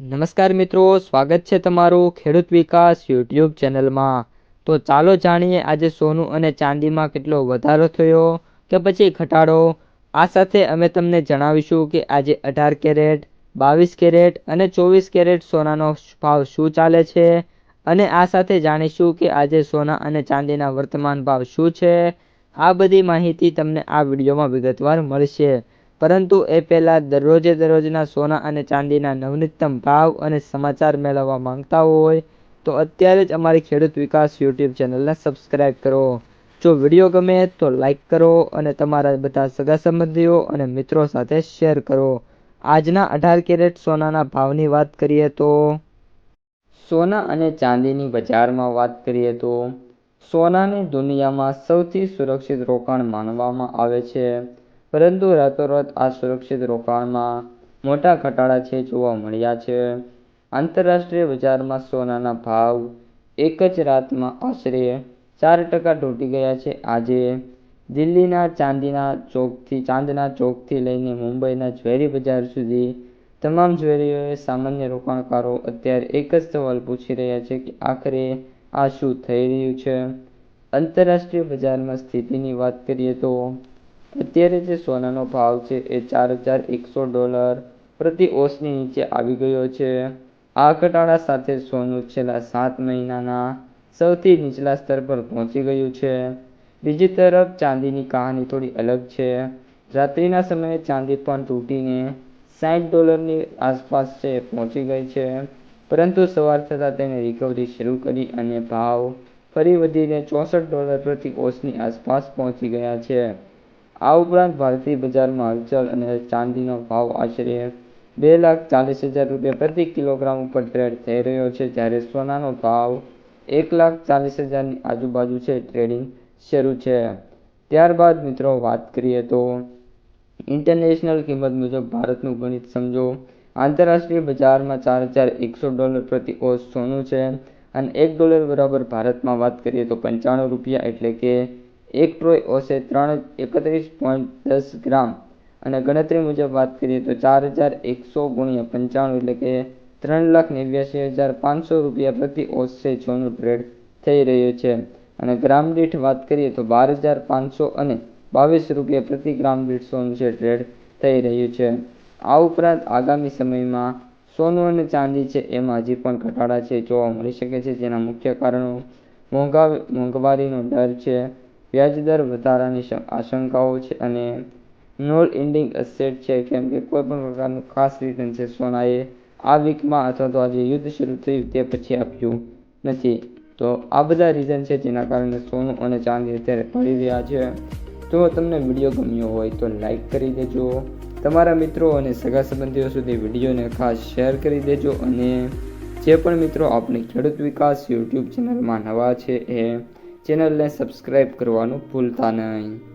નમસ્કાર મિત્રો, સ્વાગત છે તમારું ખેડૂત વિકાસ યુટ્યુબ ચેનલમાં। તો ચાલો જાણીએ આજે સોનું અને ચાંદીમાં કેટલો વધારો થયો કે પછી ઘટાડો। આ સાથે અમે તમને જણાવીશું કે આજે 18 કેરેટ, 22 કેરેટ અને 24 કેરેટ સોનાનો ભાવ શું ચાલે છે અને આ સાથે જાણીશું કે આજે સોના અને ચાંદીના વર્તમાન ભાવ શું છે। આ બધી માહિતી તમને આ વિડીયોમાં વિગતવાર મળશે, પરંતુ એ પહેલાં દરરોજના સોના અને ચાંદીના નવનીતમ ભાવ અને સમાચાર મેળવવા માંગતા હોય તો અત્યારે જ અમારી ખેડૂત વિકાસ યુટ્યુબ ચેનલને સબસ્ક્રાઈબ કરો। જો વિડીયો ગમે તો લાઈક કરો અને તમારા બધા સગા સંબંધીઓ અને મિત્રો સાથે શેર કરો। આજના 18 કેરેટ સોનાના ભાવની વાત કરીએ તો સોના અને ચાંદીની બજારમાં વાત કરીએ તો સોનાને દુનિયામાં સૌથી સુરક્ષિત રોકાણ માનવામાં આવે છે, પરંતુ રાતોરાત આ સુરક્ષિત રોકાણમાં મોટા ઘટાડા છે જોવા મળ્યા છે। આંતરરાષ્ટ્રીય બજારમાં સોનાના ભાવ એક જ રાતમાં આશરે 4% તૂટી ગયા છે। આજે દિલ્હીના ચાંદના ચોકથી લઈને મુંબઈના જ્વેલરી બજાર સુધી તમામ જ્વેલરીઓએ સામાન્ય રોકાણકારો અત્યારે એક જ સવાલ પૂછી રહ્યા છે કે આખરે આ શું થઈ રહ્યું છે। આંતરરાષ્ટ્રીય બજારમાં સ્થિતિની વાત કરીએ તો અત્યારે જે સોનાનો ભાવ છે એ $4,100 પ્રતિ ઓંસની નીચે આવી ગયો છે। આ ઘટાડા સાથે સોનું છેલ્લા 7 મહિનાના સૌથી નીચલા સ્તર પર પહોંચી ગયું છે। બીજી તરફ ચાંદીની કહાની થોડી અલગ છે। રાત્રિના સમયે ચાંદી પણ તૂટીને $60ની આસપાસ પહોંચી ગઈ છે, પરંતુ સવાર થતાં તેણે રિકવરી શરૂ કરી અને ભાવ ફરી વધીને $64 પ્રતિ ઓંસની આસપાસ પહોંચી ગયા છે। આ ઉપરાંત ભારતીય બજારમાં હલચલ અને ચાંદીનો ભાવ આશરે $2,40,000 પ્રતિ કિલોગ્રામ ઉપર ટ્રેડ થઈ રહ્યો છે, જ્યારે સોનાનો ભાવ $1,40,000ની આજુબાજુ ટ્રેડિંગ શરૂ છે। ત્યારબાદ મિત્રો વાત કરીએ તો ઇન્ટરનેશનલ કિંમત મુજબ ભારતનું ગણિત સમજો। આંતરરાષ્ટ્રીય બજારમાં $4,100 પ્રતિ ઓંસ સોનું છે અને $1 બરાબર ભારતમાં વાત કરીએ તો ₹95, એટલે કે એક ટ્રોય ઓંસે 31.10 ગ્રામ અને ગણતરી મુજબ વાત કરીએ તો 4,100 × 95 એટલે કે ₹3,89,500 પ્રતિ ઓંસ સોનું ટ્રેડ થઈ રહ્યું છે અને ગ્રામ દીઠ વાત કરીએ તો ₹12,522 પ્રતિ ગ્રામ દીઠ સોનું ટ્રેડ થઈ રહ્યું છે। આ ઉપરાંત આગામી સમયમાં સોનું અને ચાંદી એમાં હજી પણ ઘટાડા જોવા મળી શકે છે, જેના મુખ્ય કારણો મોંઘવારીનો ડર છે, વ્યાજદર વધારાની આશંકાઓ છે અને નોન ઇન્ડિંગ એસેટ છે, કેમ કે કોઈ પણ પ્રકારનું ખાસ રીઝન સોનાએ આ વીકમાં અથવા તો આજે યુદ્ધ શરૂ થયું તે પછી આપ્યું નથી। તો આ બધા રીઝન છે જેના કારણે સોનું અને ચાંદી અત્યારે પડી રહ્યા છે। જો તમને વિડીયો ગમ્યો હોય તો લાઈક કરી દેજો, તમારા મિત્રો અને સગા સંબંધીઓ સુધી વિડીયોને ખાસ શેર કરી દેજો અને જે પણ મિત્રો આપણી ખેડૂત વિકાસ યુટ્યુબ ચેનલમાં નવા છે એ ચેનલને સબસ્ક્રાઈબ કરવાનું ભૂલતા નહીં।